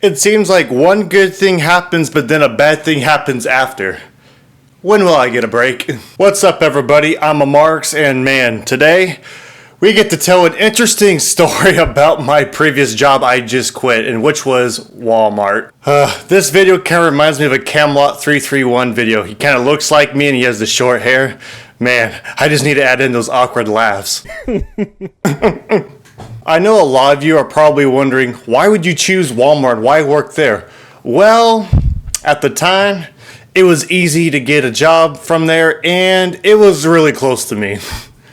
It seems like one good thing happens, but then a bad thing happens after. When will I get a break? What's up, everybody? I'm Amaryx, and man, today we get to tell an interesting story about my previous job I just quit, and which was Wal-Mart. This video kind of reminds me of a Camelot 331 video. He kind of looks like me, and he has the short hair. Man, I just need to add in those awkward laughs. I know a lot of you are probably wondering, why would you choose Walmart? Why work there? Well, at the time, it was easy to get a job from there, and it was really close to me.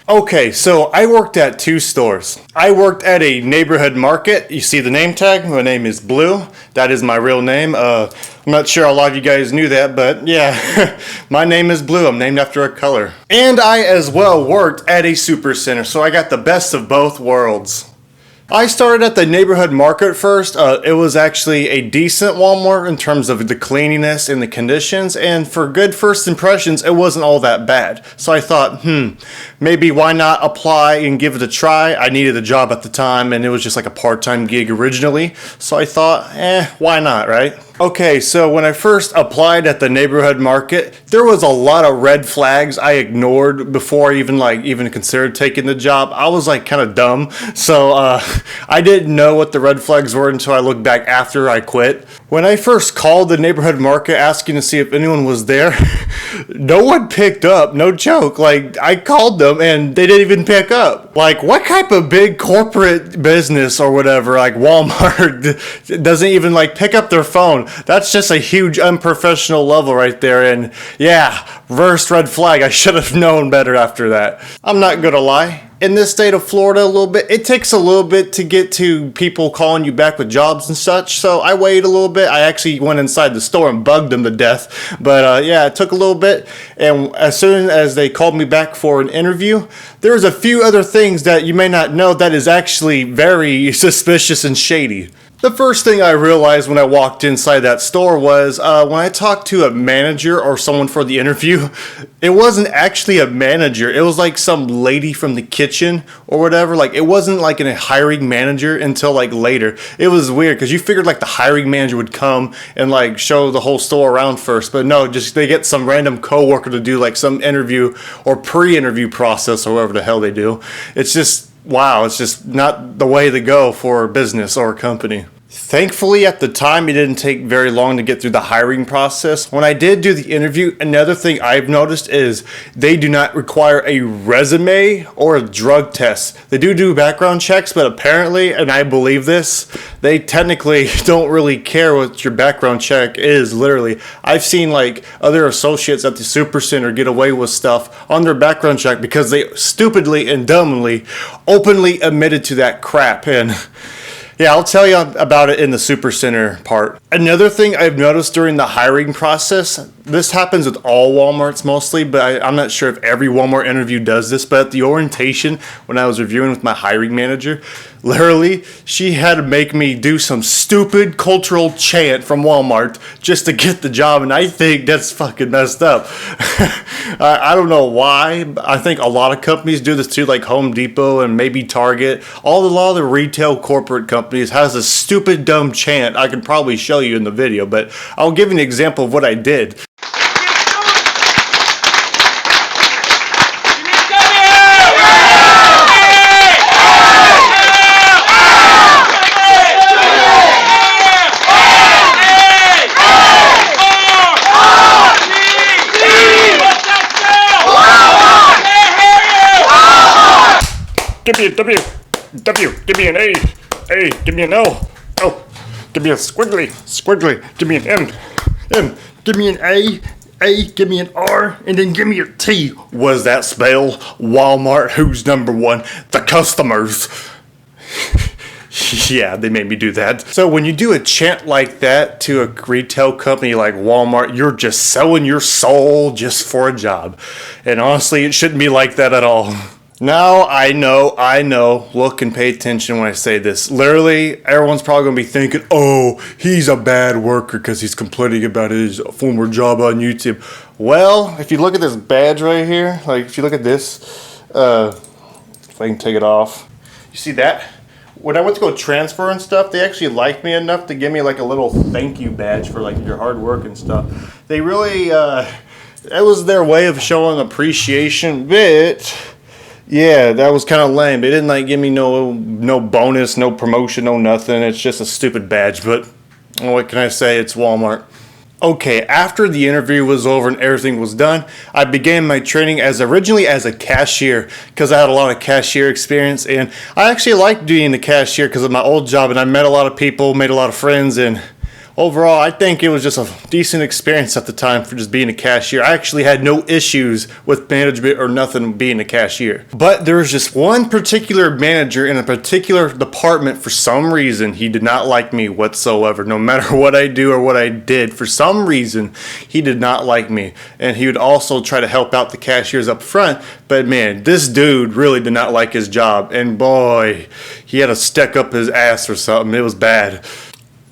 Okay, so I worked at two stores. I worked at a neighborhood market. You see the name tag? My name is Blue. That is my real name. I'm not sure a lot of you guys knew that, but yeah, my name is Blue. I'm named after a color. And I as well worked at a super center, so I got the best of both worlds. I started at the neighborhood market first. It was actually a decent Walmart in terms of the cleanliness and the conditions, and for good first impressions, it wasn't all that bad. So I thought, maybe why not apply and give it a try? I needed a job at the time, and it was just like a part-time gig originally. So I thought, why not, right? Okay, so when I first applied at the neighborhood market, there was a lot of red flags I ignored before I even considered taking the job. I was like kind of dumb, so I didn't know what the red flags were until I looked back after I quit. When I first called the neighborhood market asking to see if anyone was there, no one picked up, no joke. Like, I called them and they didn't even pick up. Like, what type of big corporate business or whatever, like Walmart, doesn't even like pick up their phone? That's just a huge unprofessional level right there. And yeah, first red flag. I should have known better after that. I'm not gonna lie. In this state of Florida, a little bit, it takes a little bit to get to people calling you back with jobs and such. So I waited a little bit. I actually went inside the store and bugged them to death. But yeah, it took a little bit. And as soon as they called me back for an interview, there's a few other things that you may not know that is actually very suspicious and shady. The first thing I realized when I walked inside that store was when I talked to a manager or someone for the interview, it wasn't actually a manager. It was like some lady from the kitchen or whatever. Like, it wasn't like a hiring manager until like later. It was weird because you figured like the hiring manager would come and like show the whole store around first. But no, just they get some random coworker to do like some interview or pre-interview process or whatever the hell they do. It's just, wow, it's just not the way to go for a business or a company. Thankfully, at the time, it didn't take very long to get through the hiring process. When I did do the interview, another thing I've noticed is they do not require a resume or a drug test. They do background checks, but apparently, and I believe this, they technically don't really care what your background check is, literally. I've seen like other associates at the supercenter get away with stuff on their background check because they stupidly and dumbly openly admitted to that crap. And yeah, I'll tell you about it in the supercenter part. Another thing I've noticed during the hiring process, this happens with all Walmarts mostly, but I'm not sure if every Walmart interview does this, but at the orientation, when I was reviewing with my hiring manager, literally, she had to make me do some stupid cultural chant from Walmart just to get the job, and I think that's fucking messed up. I don't know why. I think a lot of companies do this too, like Home Depot and maybe Target. A lot of the retail corporate companies has a stupid dumb chant. I could probably show you in the video, but I'll give you an example of what I did. Give me a W, give me an A, give me an O, give me a squiggly, give me an M, give me an A, give me an R, and then give me a T. Was that spell Walmart? Who's number one? The customers. Yeah, they made me do that. So when you do a chant like that to a retail company like Walmart, you're just selling your soul just for a job. And honestly, it shouldn't be like that at all. Now, I know, look and pay attention when I say this. Literally, everyone's probably going to be thinking, oh, he's a bad worker because he's complaining about his former job on YouTube. Well, if you look at this badge right here, like if you look at this, if I can take it off, you see that? when I went to go transfer and stuff, they actually liked me enough to give me like a little thank you badge for like your hard work and stuff. They really, it was their way of showing appreciation, but yeah, that was kind of lame. They didn't like give me no bonus, no promotion, no nothing. It's just a stupid badge, but what can I say? It's Walmart. Okay, after the interview was over and everything was done, I began my training originally as a cashier because I had a lot of cashier experience, and I actually liked being a cashier because of my old job, and I met a lot of people, made a lot of friends, and overall, I think it was just a decent experience at the time for just being a cashier. I actually had no issues with management or nothing being a cashier. But there was just one particular manager in a particular department. For some reason, he did not like me whatsoever. No matter what I do or what I did, for some reason, he did not like me. And he would also try to help out the cashiers up front. But man, this dude really did not like his job. And boy, he had to stick up his ass or something. It was bad.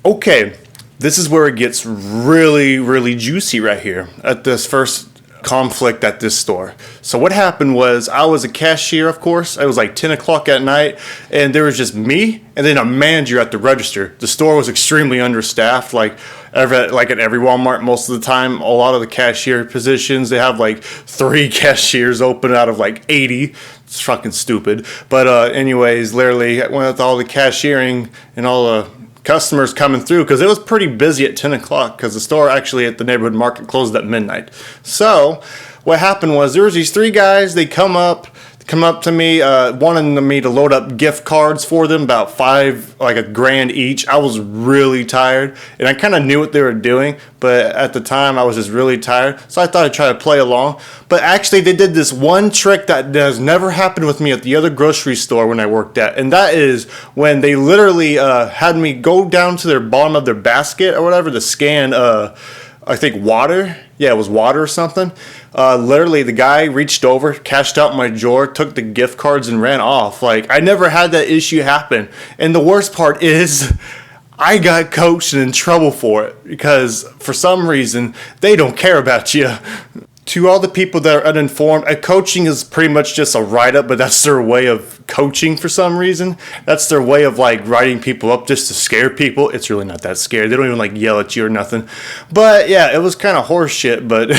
Okay. This is where it gets really, really juicy right here at this first conflict at this store. So what happened was I was a cashier, of course. It was like 10 o'clock at night, and there was just me and then a manager at the register. The store was extremely understaffed, like at every Walmart most of the time. A lot of the cashier positions, they have like 3 cashiers open out of like 80. It's fucking stupid. But anyways, literally went with all the cashiering and all the customers coming through because it was pretty busy at 10 o'clock because the store actually at the neighborhood market closed at midnight. So what happened was there was these 3 guys. They come up to me, wanting me to load up gift cards for them, about 5, like $1,000 each. I was really tired, and I kind of knew what they were doing, but at the time I was just really tired, so I thought I'd try to play along. But actually, they did this one trick that has never happened with me at the other grocery store when I worked at, and that is when they literally had me go down to their bottom of their basket or whatever to scan, I think water. Yeah, it was water or something. Literally, the guy reached over, cashed out my drawer, took the gift cards, and ran off. Like, I never had that issue happen. And the worst part is, I got coached and in trouble for it because for some reason, they don't care about you. To all the people that are uninformed, coaching is pretty much just a write-up, but that's their way of coaching for some reason. That's their way of like writing people up just to scare people. It's really not that scary. They don't even like yell at you or nothing. But yeah, it was kind of horse shit, but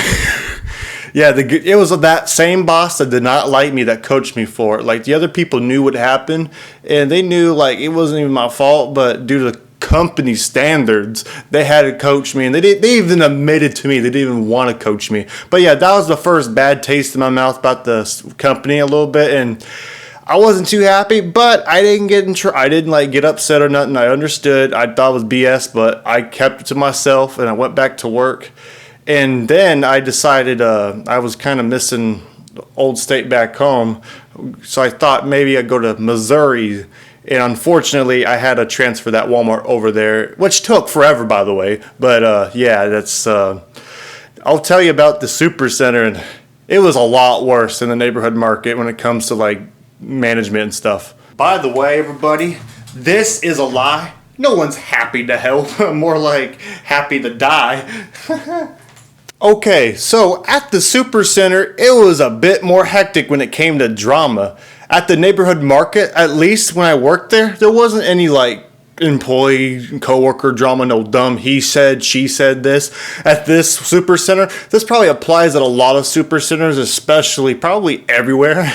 yeah, it was that same boss that did not like me that coached me for it. Like the other people knew what happened, and they knew like it wasn't even my fault, but due to company standards, they had to coach me, and they even admitted to me they didn't even want to coach me. But yeah, that was the first bad taste in my mouth about the company a little bit, and I wasn't too happy, but I didn't I didn't like get upset or nothing. I understood. I thought it was BS, but I kept it to myself, and I went back to work. And then I decided I was kind of missing the old state back home, so I thought maybe I'd go to Missouri. And unfortunately, I had to transfer that Walmart over there, which took forever, by the way. But yeah, that's. I'll tell you about the super center, and it was a lot worse than the neighborhood market when it comes to like management and stuff. By the way, everybody, this is a lie. No one's happy to help. More like happy to die. Okay, so at the super center, it was a bit more hectic when it came to drama. At the neighborhood market, at least when I worked there wasn't any like employee, coworker drama, no dumb he said, she said this. At this super center, this probably applies at a lot of super centers, especially probably everywhere.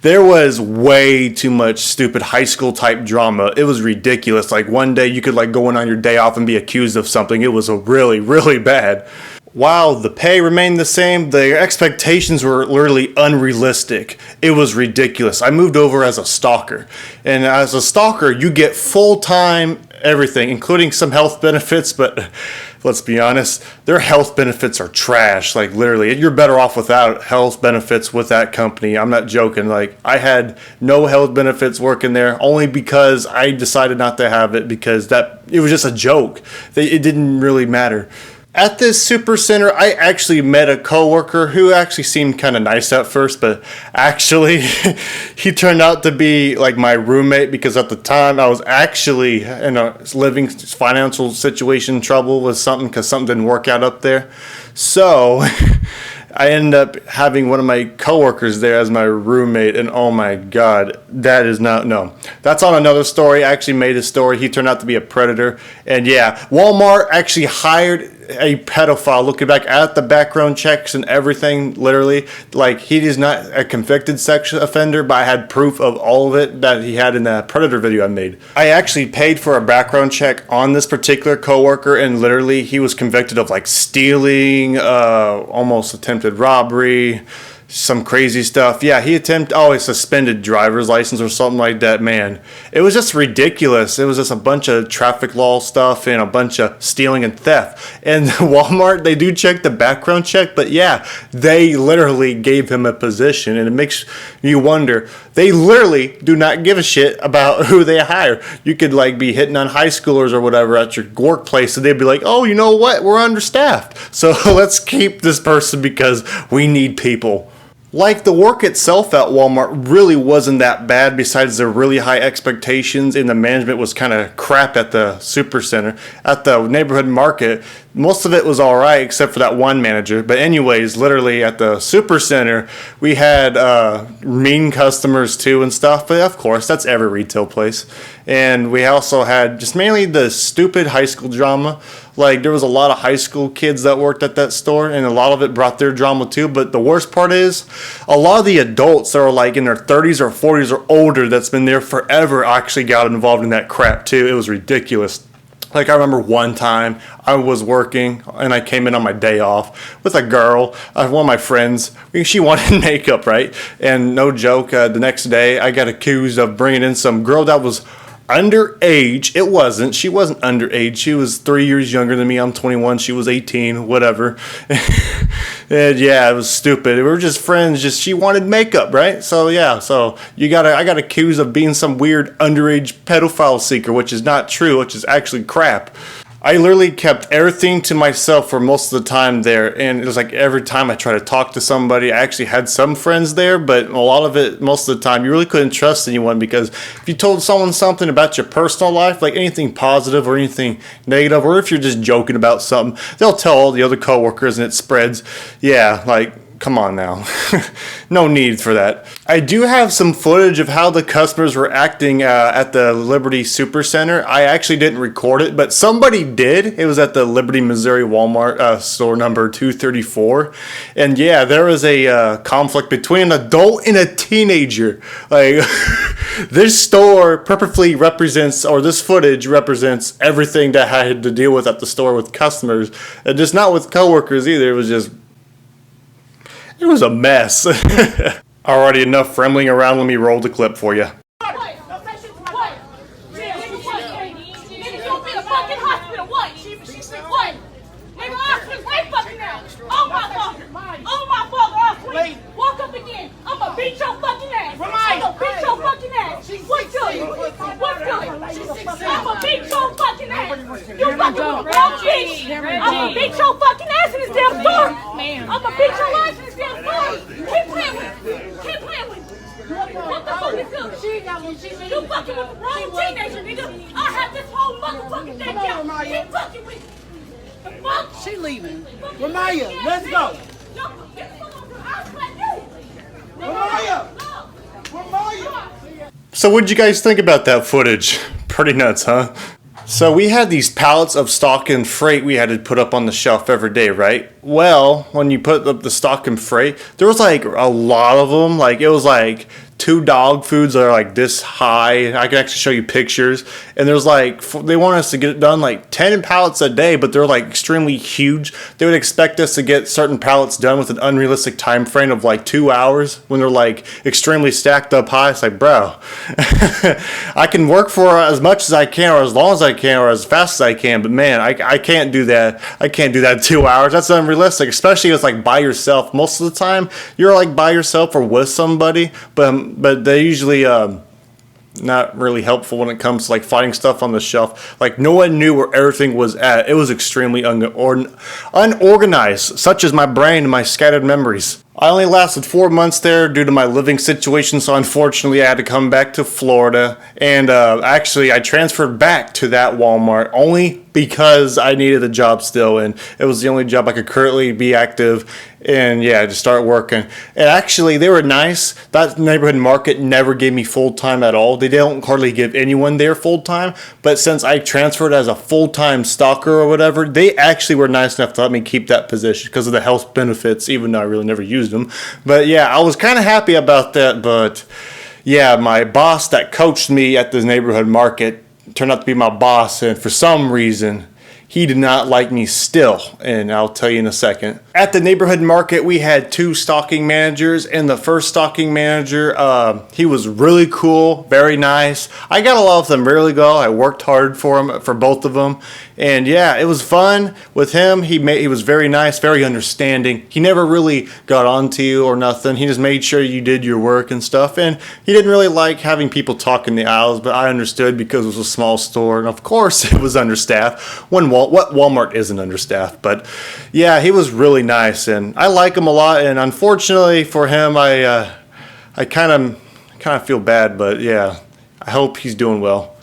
There was way too much stupid high school type drama. It was ridiculous. Like one day you could like go in on your day off and be accused of something. It was a really, really bad. While the pay remained the same, the expectations were literally unrealistic. It was ridiculous. I moved over as a stalker. And as a stalker, you get full-time everything, including some health benefits, but let's be honest, their health benefits are trash. Like literally, you're better off without health benefits with that company. I'm not joking. Like I had no health benefits working there only because I decided not to have it because it was just a joke. It didn't really matter. At this super center, I actually met a coworker who actually seemed kind of nice at first, but actually he turned out to be like my roommate because at the time I was actually in a living financial situation trouble with something because something didn't work out up there. So I ended up having one of my coworkers there as my roommate, and oh my god, that is not, no. That's on another story. I actually made a story. He turned out to be a predator. And yeah, Walmart actually hired a pedophile. Looking back at the background checks and everything, literally, like, he is not a convicted sex offender, but I had proof of all of it that he had in that predator video I made. I actually paid for a background check on this particular coworker, and literally he was convicted of like stealing, almost attempted robbery, some crazy stuff. Yeah, he attempted, oh, a suspended driver's license or something like that. Man, it was just ridiculous. It was just a bunch of traffic law stuff and a bunch of stealing and theft. And Walmart, they do check the background check, but yeah, they literally gave him a position, and it makes you wonder. They literally do not give a shit about who they hire. You could like be hitting on high schoolers or whatever at your workplace, and they'd be like, oh, you know what? We're understaffed, so let's keep this person because we need people. Like, the work itself at Walmart really wasn't that bad, besides the really high expectations, and the management was kind of crap at the supercenter. At the neighborhood market, most of it was alright except for that one manager. But anyways, literally at the supercenter, we had mean customers too and stuff. But of course, that's every retail place. And we also had just mainly the stupid high school drama. Like, there was a lot of high school kids that worked at that store, and a lot of it brought their drama too. But the worst part is, a lot of the adults that are like in their 30s or 40s or older that's been there forever actually got involved in that crap too. It was ridiculous. Like, I remember one time I was working and I came in on my day off with a girl, one of my friends. She wanted makeup, right? And no joke, the next day I got accused of bringing in some girl that was underage. It wasn't. She wasn't underage. She was 3 years younger than me. I'm 21. She was 18. Whatever. And yeah, it was stupid. We were just friends. Just she wanted makeup, right? So yeah. So I got accused of being some weird underage pedophile seeker, which is not true. Which is actually crap. I literally kept everything to myself for most of the time there, and it was like every time I tried to talk to somebody, I actually had some friends there, but a lot of it, most of the time, you really couldn't trust anyone, because if you told someone something about your personal life, like anything positive or anything negative, or if you're just joking about something, they'll tell all the other coworkers and it spreads. Yeah, like, come on now. No need for that. I do have some footage of how the customers were acting at the Liberty Supercenter. I actually didn't record it, but somebody did. It was at the Liberty, Missouri Walmart store number 234. And yeah, there was a conflict between an adult and a teenager. Like, this store perfectly represents, or this footage represents everything that I had to deal with at the store with customers. And just not with coworkers either. It was a mess. Already enough rambling around. Let me roll the clip for you. I'ma beat your fucking ass in this damn store. I'ma beat your ass in this damn store. Keep playing with me. Keep playing with me. What the fuck is this? You fucking with the wrong teenager, nigga. I have this whole motherfucking thing down. Keep fucking with me. The fuck? She leaving. Ramaya, let's go. Ramaya. Ramaya. So what'd you guys think about that footage? Pretty nuts, huh? So we had these pallets of stock and freight we had to put up on the shelf every day, right? Well, when you put up the stock and freight, there was like a lot of them. Like, it was like 2 dog foods that are like this high. I can actually show you pictures. And there's like, they want us to get it done like 10 pallets a day, but they're like extremely huge. They would expect us to get certain pallets done with an unrealistic time frame of like 2 hours when they're like extremely stacked up high. It's like, bro, I can work for as much as I can, or as long as I can, or as fast as I can, but man, I can't do that. I can't do that in 2 hours. That's unrealistic, especially if it's like by yourself. Most of the time, you're like by yourself or with somebody, but they usually not really helpful when it comes to like finding stuff on the shelf. Like, no one knew where everything was at. It was extremely unorganized, such as my brain and my scattered memories. I only lasted 4 months there due to my living situation, so unfortunately I had to come back to Florida. And actually, I transferred back to that Walmart only because I needed a job still, and it was the only job I could currently be active and yeah, just start working. And actually, they were nice. That neighborhood market never gave me full time at all. They don't hardly give anyone there full time. But since I transferred as a full time stalker or whatever, they actually were nice enough to let me keep that position because of the health benefits, even though I really never used them. But yeah, I was kind of happy about that. But yeah, my boss that coached me at the neighborhood market turned out to be my boss, and for some reason, he did not like me still, and I'll tell you in a second. At the neighborhood market, we had 2 stocking managers, and the first stocking manager, he was really cool, very nice. I got along with him really well. I worked hard for him, for both of them, and yeah, it was fun with him. He was very nice, very understanding. He never really got on to you or nothing. He just made sure you did your work and stuff, and he didn't really like having people talk in the aisles, but I understood because it was a small store, and of course it was understaffed. What Walmart isn't understaffed, but yeah, he was really nice, and I like him a lot. And unfortunately for him, I kind of feel bad, but yeah, I hope he's doing well.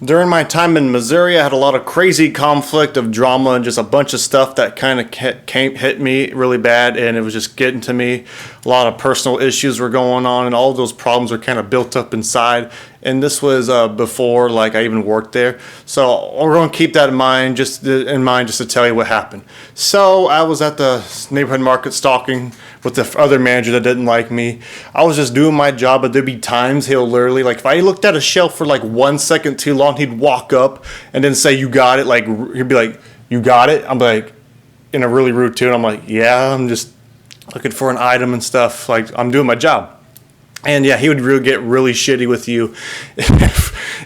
During my time in Missouri, I had a lot of crazy conflict of drama and just a bunch of stuff that kind of hit me really bad, and it was just getting to me. A lot of personal issues were going on, and all of those problems were kind of built up inside. And this was before like I even worked there, so we're going to keep that in mind, just to tell you what happened. So I was at the neighborhood market stalking with the other manager that didn't like me. I was just doing my job, but there'd be times he'll literally, like, if I looked at a shelf for like 1 second too long, he'd walk up and then say, "You got it." Like, he'd be like, "You got it?" I'm like, in a really rude tone, I'm like, "Yeah, I'm just looking for an item and stuff. Like, I'm doing my job." And yeah, he would get really shitty with you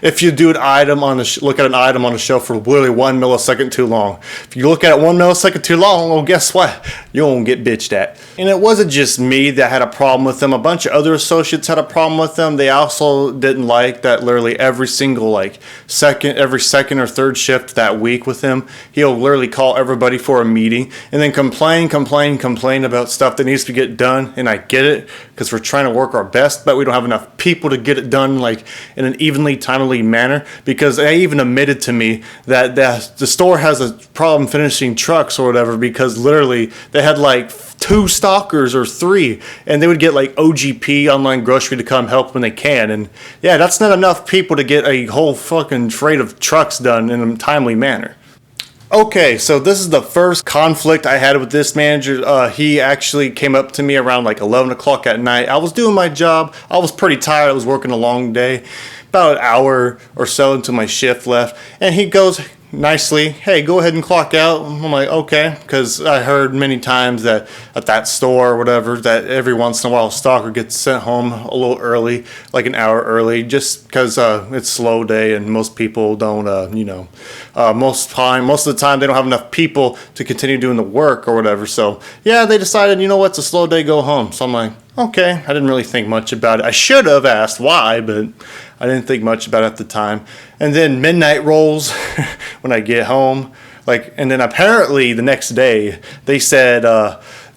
if you do an item on look at an item on the shelf for literally 1 millisecond too long. If you look at it 1 millisecond too long, well, guess what? You're gonna get bitched at. And it wasn't just me that had a problem with him. A bunch of other associates had a problem with him. They also didn't like that literally every second or third shift that week with him, he'll literally call everybody for a meeting and then complain about stuff that needs to get done. And I get it, because we're trying to work our best, but we don't have enough people to get it done like in an evenly, timely manner. Because they even admitted to me that the store has a problem finishing trucks or whatever, because literally they had like 2 stalkers or 3, and they would get like OGP, online grocery, to come help when they can. And yeah, that's not enough people to get a whole fucking freight of trucks done in a timely manner. Okay, so this is the first conflict I had with this manager. He actually came up to me around like 11 o'clock at night. I was doing my job. I was pretty tired. I was working a long day, about an hour or so until my shift left. And he goes nicely, "Hey, go ahead and clock out." I'm like, okay, because I heard many times that at that store or whatever, that every once in a while a stalker gets sent home a little early, like an hour early, just because it's slow day and most people don't, most of the time they don't have enough people to continue doing the work or whatever. So yeah, they decided, you know what, it's a slow day, go home. So I'm like, okay. I didn't really think much about it. I should have asked why, but I didn't think much about it at the time. And then midnight rolls when I get home. And then apparently the next day they said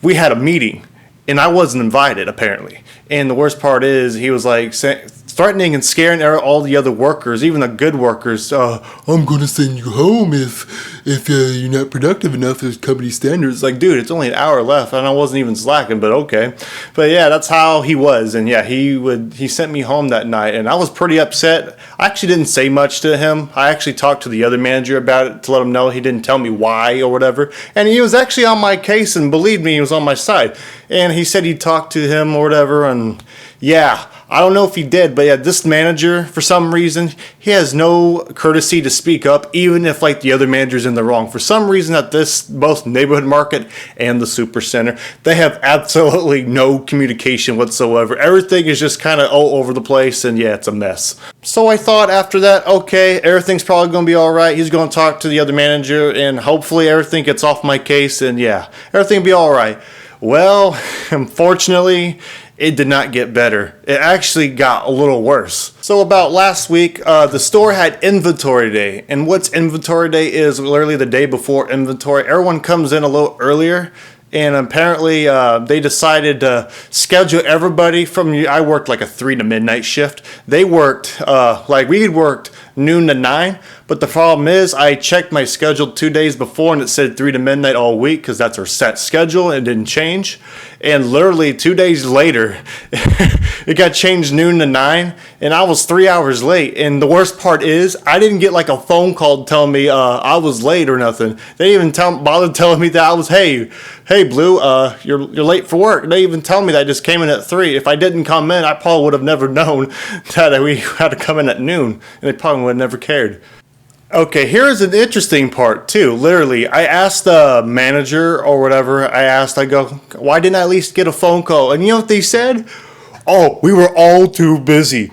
we had a meeting and I wasn't invited, apparently. And the worst part is he was like threatening and scaring all the other workers, even the good workers. "I'm going to send you home if you're not productive enough as company standards." Like, dude, it's only an hour left, and I wasn't even slacking, but okay. But yeah, that's how he was, and yeah, he sent me home that night, and I was pretty upset. I actually didn't say much to him. I actually talked to the other manager about it to let him know. He didn't tell me why or whatever, and he was actually on my case, and believe me, he was on my side. And he said he talked to him or whatever, and yeah, I don't know if he did, but yeah, this manager, for some reason, he has no courtesy to speak up, even if like the other manager's in the wrong. For some reason, at both neighborhood market and the super center, they have absolutely no communication whatsoever. Everything is just kind of all over the place, and yeah, it's a mess. So I thought after that, okay, everything's probably going to be all right. He's going to talk to the other manager, and hopefully everything gets off my case, and yeah, everything will be all right. Well, unfortunately, it did not get better. It actually got a little worse. So about last week, the store had inventory day. And what's inventory day is literally the day before inventory. Everyone comes in a little earlier. And apparently they decided to schedule everybody from, I worked like a 3 to midnight shift. They worked, we had worked noon to 9. But the problem is I checked my schedule 2 days before and it said 3 to midnight all week because that's our set schedule. It didn't change. And literally 2 days later, it got changed noon to 9 and I was 3 hours late. And the worst part is I didn't get like a phone call telling me I was late or nothing. They didn't even bother telling me that I was, hey Blue, you're late for work. They even tell me that I just came in at 3. If I didn't come in, I probably would have never known that we had to come in at noon, and they probably would have never cared. Okay, here's an interesting part too. Literally, I asked the manager or whatever, I go, why didn't I at least get a phone call? And you know what they said? Oh, we were all too busy.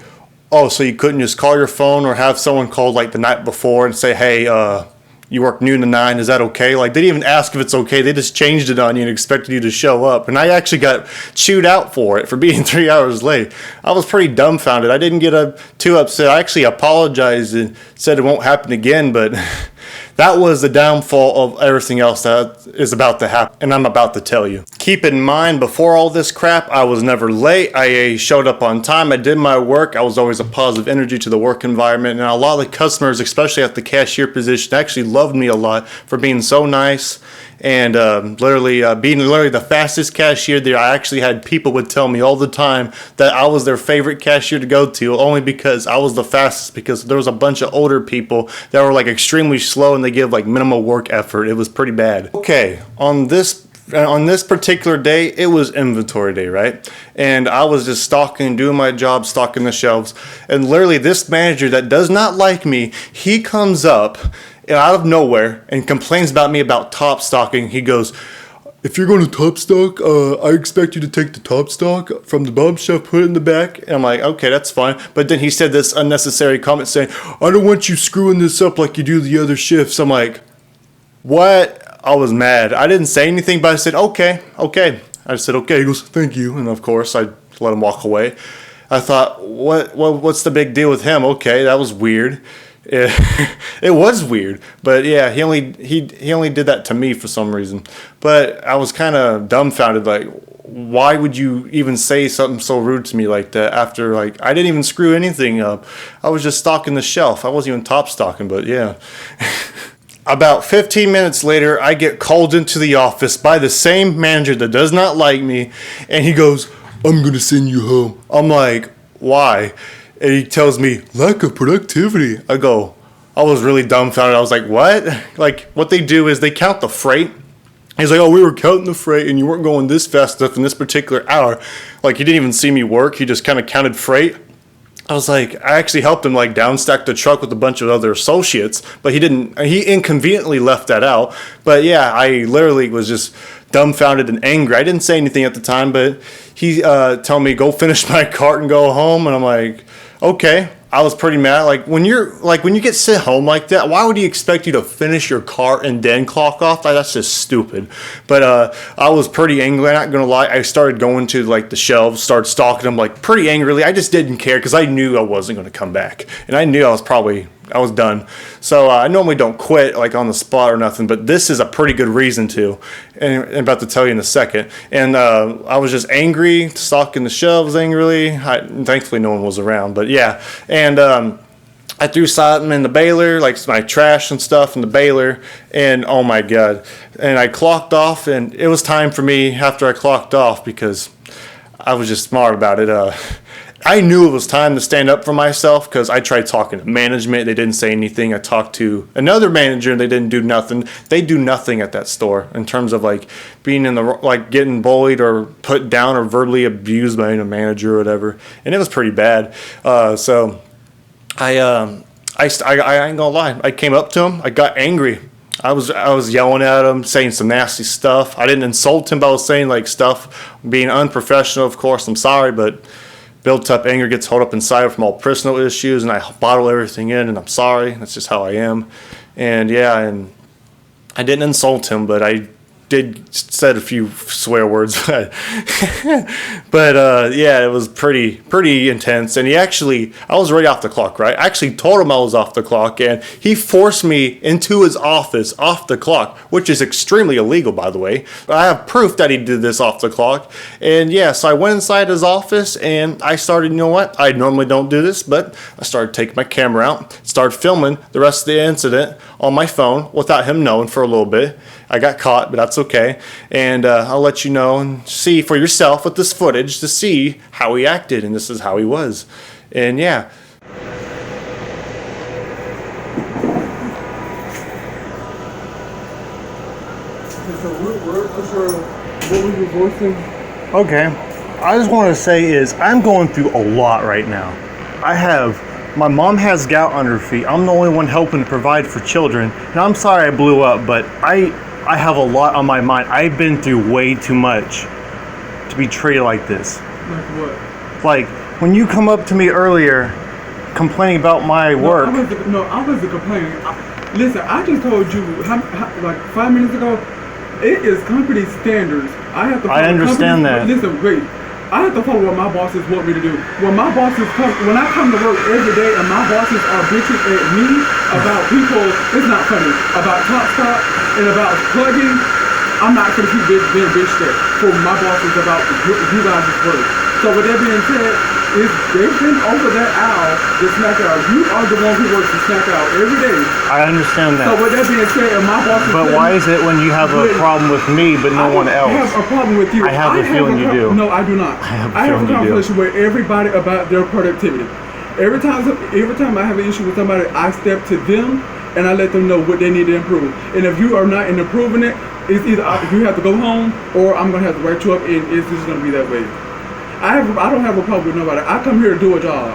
Oh, so you couldn't just call your phone or have someone call like the night before and say, hey, you work noon to 9, is that okay? Like, they didn't even ask if it's okay. They just changed it on you and expected you to show up. And I actually got chewed out for it, for being 3 hours late. I was pretty dumbfounded. I didn't get too upset. I actually apologized and said it won't happen again, but that was the downfall of everything else that is about to happen, and I'm about to tell you. Keep in mind, before all this crap, I was never late. I showed up on time. I did my work. I was always a positive energy to the work environment, and a lot of the customers, especially at the cashier position, actually loved me a lot for being so nice and being the fastest cashier there. I actually had people would tell me all the time that I was their favorite cashier to go to, only because I was the fastest, because there was a bunch of older people that were like extremely slow and they give like minimal work effort. It was pretty bad. Okay, on this particular day, it was inventory day, right? And I was just stocking, doing my job, stocking the shelves. And literally this manager that does not like me, he comes up out of nowhere and complains about me about top stocking. He goes, if you're going to top stock, I expect you to take the top stock from the bottom shelf, put it in the back. And I'm like, okay, that's fine. But then he said this unnecessary comment saying, I don't want you screwing this up like you do the other shifts. I'm like, what? I was mad. I didn't say anything, but I said, okay. I said, okay. He goes, thank you. And of course, I let him walk away. I thought, what's the big deal with him? Okay, that was weird. It was weird, but yeah, he only did that to me for some reason. But I was kind of dumbfounded, like, why would you even say something so rude to me like that after, like, I didn't even screw anything up. I was just stocking the shelf. I wasn't even top stocking, but yeah. About 15 minutes later, I get called into the office by the same manager that does not like me, and he goes, I'm gonna send you home. I'm like, why? And he tells me, lack of productivity. I was really dumbfounded. I was like, what? Like, what they do is they count the freight. He's like, oh, we were counting the freight and you weren't going this fast enough in this particular hour. Like, he didn't even see me work. He just kind of counted freight. I was like, I actually helped him like downstack the truck with a bunch of other associates, but he inconveniently left that out. But yeah, I literally was just dumbfounded and angry. I didn't say anything at the time, but he told me, go finish my cart and go home. And I'm like, okay. I was pretty mad. Like when you get sent home like that, why would he expect you to finish your cart and then clock off? Like, that's just stupid. But I was pretty angry. I'm not gonna lie. I started going to like the shelves, started stalking them like pretty angrily. I just didn't care because I knew I wasn't gonna come back, and I knew I was done. So I normally don't quit like on the spot or nothing, but this is a pretty good reason to, and I'm about to tell you in a second. And I was just angry, stocking the shelves angrily. Thankfully no one was around, but yeah. And I threw something in the baler, like my trash and stuff in the baler, and oh my god. And I clocked off, and it was time for me after I clocked off because I was just smart about it. I knew it was time to stand up for myself because I tried talking to management. They didn't say anything. I talked to another manager and they didn't do nothing. They do nothing at that store in terms of like being getting bullied or put down or verbally abused by a manager or whatever. And it was pretty bad. So I ain't gonna lie. I came up to him. I got angry. I was yelling at him, saying some nasty stuff. I didn't insult him, but I was saying like stuff, being unprofessional. Of course, I'm sorry, but built up anger gets held up inside from all personal issues, and I bottle everything in, and I'm sorry. That's just how I am. And yeah, and I didn't insult him, but I said a few swear words, but yeah, it was pretty intense. And I was already off the clock, right? I actually told him I was off the clock, and he forced me into his office off the clock, which is extremely illegal, by the way. I have proof that he did this off the clock. And yeah, so I went inside his office and I started, you know what? I normally don't do this, but I started taking my camera out, started filming the rest of the incident on my phone without him knowing for a little bit. I got caught, but that's okay. And I'll let you know and see for yourself with this footage to see how he acted. And this is how he was. And yeah. What were you voicing? Okay. I just want to say is I'm going through a lot right now. My mom has gout on her feet. I'm the only one helping to provide for children. And I'm sorry I blew up, but I have a lot on my mind. I've been through way too much to be treated like this. Like what? Like when you come up to me earlier complaining about my work. I wasn't complaining. Listen, I just told you like 5 minutes ago, it is company standards. I have to follow understand that. Listen, wait. I have to follow what my bosses want me to do. When I come to work every day and my bosses are bitching at me about people, it's not funny, about Top Stop and about plugging, I'm not going to keep being bitched at for my bosses about you guys' work. So with that being said, they've been over that aisle, the snack aisle. You are the one who works the snack aisle every day. I understand that. So with that being said, and my bosses. But why is it when you have a problem with me but no one else? I have a problem with you. I have a feeling you do. No, I do not. I have a conversation with everybody about their productivity. Every time I have an issue with somebody, I step to them and I let them know what they need to improve. And if you are not in improving it, it's either you have to go home or I'm gonna have to write you up, and it's just gonna be that way. I don't have a problem with nobody. I come here to do a job.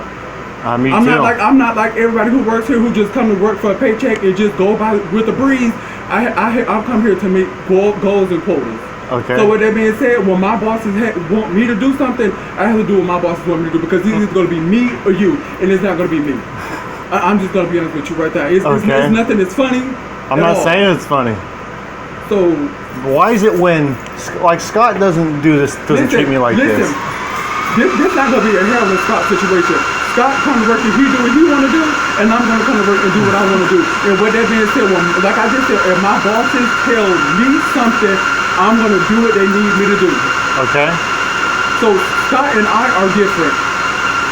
Me too. I'm not like everybody who works here who just come to work for a paycheck and just go by with the breeze. I come here to make goals and quotas. Okay. So with that being said, when my bosses want me to do something, I have to do what my bosses want me to do, because it's either going to be me or you, and it's not going to be me. I'm just going to be honest with you right there. It's nothing that's funny. I'm not saying it's funny. So why is it when Scott doesn't treat me like this? This not gonna be a Harold and Scott situation. Scott come to work and he do what he want to do, and I'm gonna come to work and do what I want to do. And with that being said, like I just said, if my bosses tell me something, I'm gonna do what they need me to do. Okay. So Scott and I are different.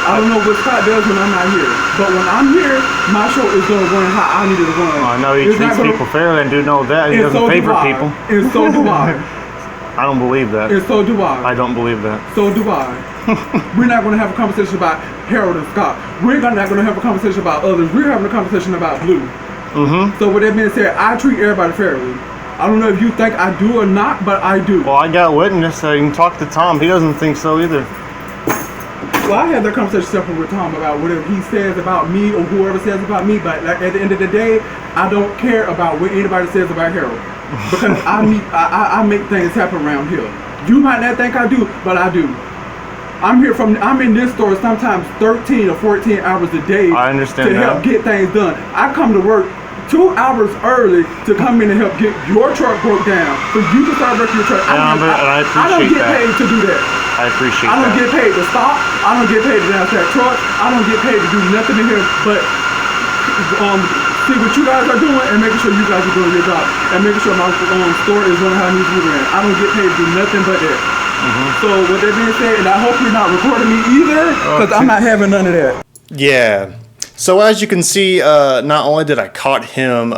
I don't know what Scott does when I'm not here, but when I'm here, my show is gonna run how I need it to run. I know he treats people fairly, and do know that he doesn't favor people. And so do I. I don't believe that. And so do I. I don't believe that. So do I. We're not going to have a conversation about Harold and Scott. We're not going to have a conversation about others. We're having a conversation about Blue. Mm-hmm. So with that being said, I treat everybody fairly. I don't know if you think I do or not, but I do. Well, I got witness, so you can talk to Tom. He doesn't think so either. Well, I had that conversation separate with Tom about whatever he says about me or whoever says about me, but like, at the end of the day, I don't care about what anybody says about Harold. Because I make things happen around here. You might not think I do, but I do. I'm in this store sometimes 13 or 14 hours a day. I understand to help get things done. I come to work 2 hours early to come in and help get your truck broke down so you can start working your truck. I don't get paid to do that. I appreciate that. I don't get paid to stop. I don't get paid to down that truck. I don't get paid to do nothing in here but see what you guys are doing and making sure you guys are doing your job and making sure my store is running how it needs to be ran. I don't get paid to do nothing but that. Mm-hmm. So with that being said, and I hope you're not recording me either, because I'm not having none of that. Yeah. So as you can see, not only did I caught him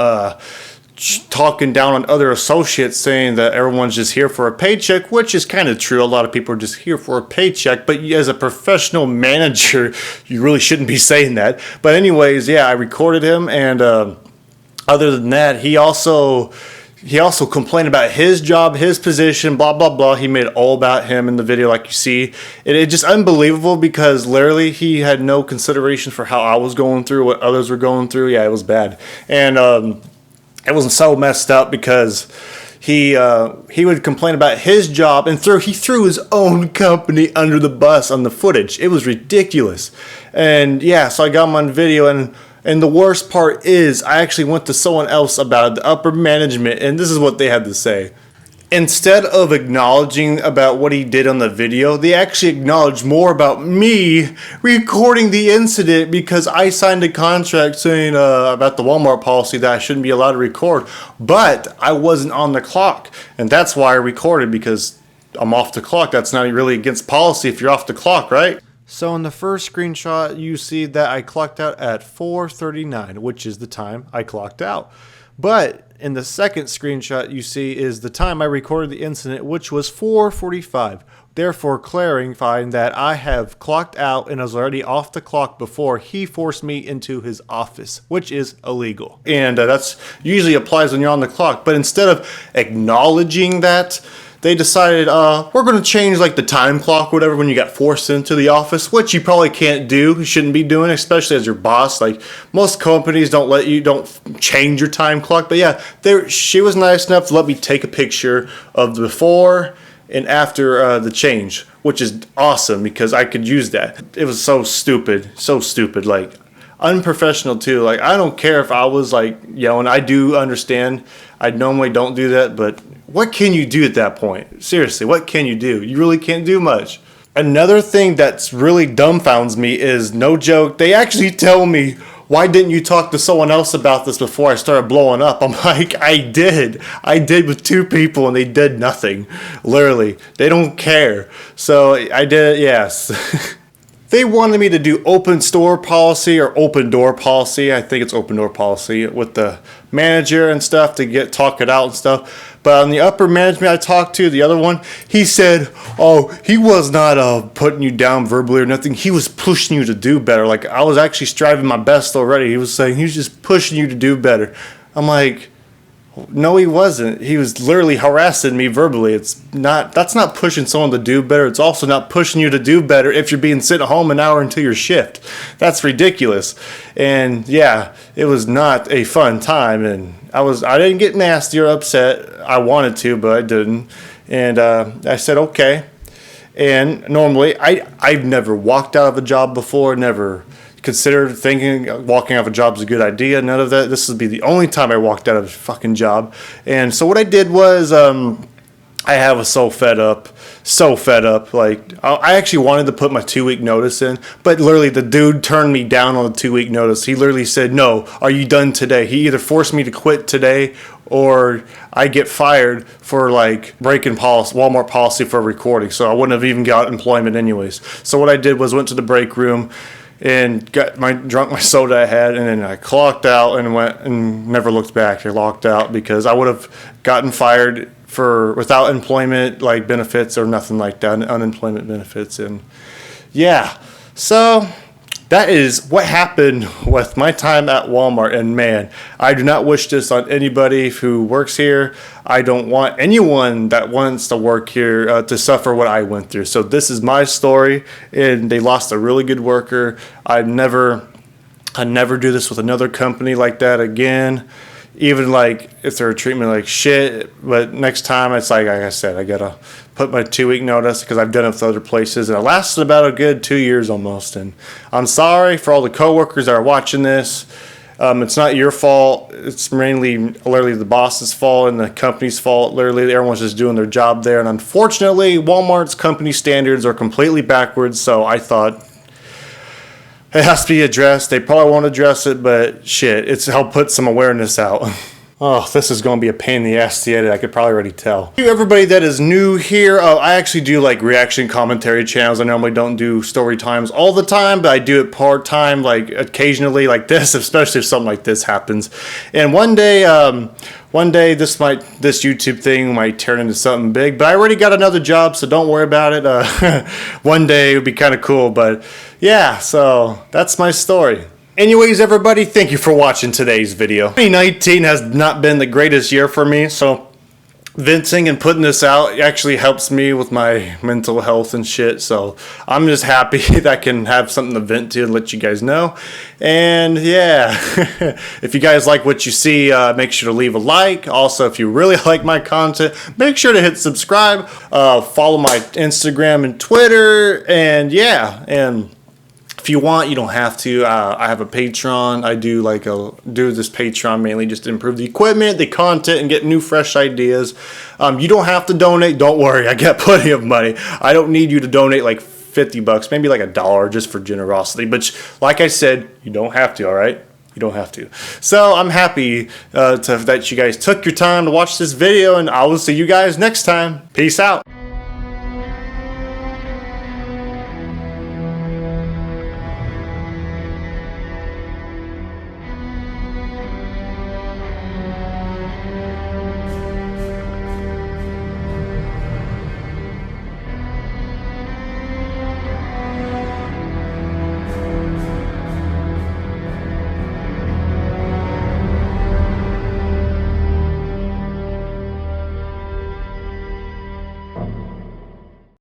talking down on other associates, saying that everyone's just here for a paycheck, which is kind of true. A lot of people are just here for a paycheck, but as a professional manager, you really shouldn't be saying that. But anyways, yeah, I recorded him, and other than that, he also complained about his job, his position, blah, blah, blah. He made it all about him in the video, like you see. It's just unbelievable, because literally he had no consideration for how I was going through, what others were going through. Yeah, it was bad. And it was so messed up, because he would complain about his job, and he threw his own company under the bus on the footage. It was ridiculous. And yeah, so I got him on video, and the worst part is I actually went to someone else about it, the upper management, and this is what they had to say. instead of acknowledging about what he did on the video, they actually acknowledged more about me recording the incident because I signed a contract saying about the Walmart policy that I shouldn't be allowed to record, but I wasn't on the clock, and that's why I recorded, because I'm off the clock. That's not really against policy if you're off the clock, right? So in the first screenshot, you see that I clocked out at 4:39, which is the time I clocked out. But in the second screenshot you see is the time I recorded the incident, which was 4:45. Therefore clarifying that I have clocked out and was already off the clock before he forced me into his office, which is illegal. And that's usually applies when you're on the clock. But instead of acknowledging that, they decided, we're going to change like the time clock or whatever when you got forced into the office, which you probably can't do. You shouldn't be doing, especially as your boss. Like most companies don't change your time clock. But yeah, she was nice enough to let me take a picture of the before and after the change, which is awesome because I could use that. It was so stupid, like unprofessional too. Like I don't care if I was like yelling. I do understand. I normally don't do that, but what can you do at that point? Seriously, what can you do? You really can't do much. Another thing that's really dumbfounds me is, no joke, they actually tell me, why didn't you talk to someone else about this before I started blowing up? I'm like, I did with 2 people and they did nothing. Literally, they don't care. So I did, yes. They wanted me to do open store policy or open door policy. I think it's open door policy with the manager and stuff to talk it out and stuff. But on the upper management I talked to, the other one, he said, oh, he was not putting you down verbally or nothing. He was pushing you to do better. Like I was actually striving my best already. He was saying he was just pushing you to do better. I'm like, no, he wasn't. He was literally harassing me verbally. That's not pushing someone to do better. It's also not pushing you to do better if you're being sent home an hour into your shift. That's ridiculous. And yeah, it was not a fun time. And I didn't get nasty or upset. I wanted to, but I didn't. And I said, okay. And normally, I've never walked out of a job before, never considered thinking walking out of a job is a good idea. None of that. This would be the only time I walked out of a fucking job. And so what I did was I was so fed up. Like I actually wanted to put my 2-week notice in, but literally the dude turned me down on the 2-week notice. He literally said, no, are you done today? He either forced me to quit today or I get fired for like breaking Walmart policy for recording. So I wouldn't have even got employment anyways. So what I did was went to the break room and drank my soda I had, and then I clocked out and went and never looked back. I locked out because I would have gotten fired without employment like benefits or nothing like that, unemployment benefits. And yeah, so that is what happened with my time at Walmart. And man, I do not wish this on anybody who works here. I don't want anyone that wants to work here to suffer what I went through. So this is my story, and they lost a really good worker. I never do this with another company like that again. Even like if they're treating me like shit, but next time it's like I said, I gotta put my 2-week notice because I've done it with other places, and it lasted about a good 2 years almost. And I'm sorry for all the coworkers that are watching this. It's not your fault. It's mainly literally the boss's fault and the company's fault. Literally, everyone's just doing their job there. And unfortunately, Walmart's company standards are completely backwards. So I thought it has to be addressed. They probably won't address it, but shit, it's helped put some awareness out. Oh, this is going to be a pain in the ass to edit. I could probably already tell. To everybody that is new here, I actually do like reaction commentary channels. I normally don't do story times all the time, but I do it part-time, like occasionally like this, especially if something like this happens. And one day this YouTube thing might turn into something big, but I already got another job, so don't worry about it. One day it would be kind of cool, but yeah, so that's my story. Anyways, everybody, thank you for watching today's video. 2019 has not been the greatest year for me, so venting and putting this out actually helps me with my mental health and shit. So I'm just happy that I can have something to vent to and let you guys know. And yeah, if you guys like what you see, make sure to leave a like. Also, if you really like my content, make sure to hit subscribe, follow my Instagram and Twitter, and yeah, and If you want, you don't have to. I have a Patreon. I do this Patreon mainly just to improve the equipment, the content, and get new fresh ideas. You don't have to donate. Don't worry, I get plenty of money. I don't need you to donate like $50, maybe like $1 just for generosity. But like I said, you don't have to. All right, you don't have to. So I'm happy that you guys took your time to watch this video, and I will see you guys next time. Peace out.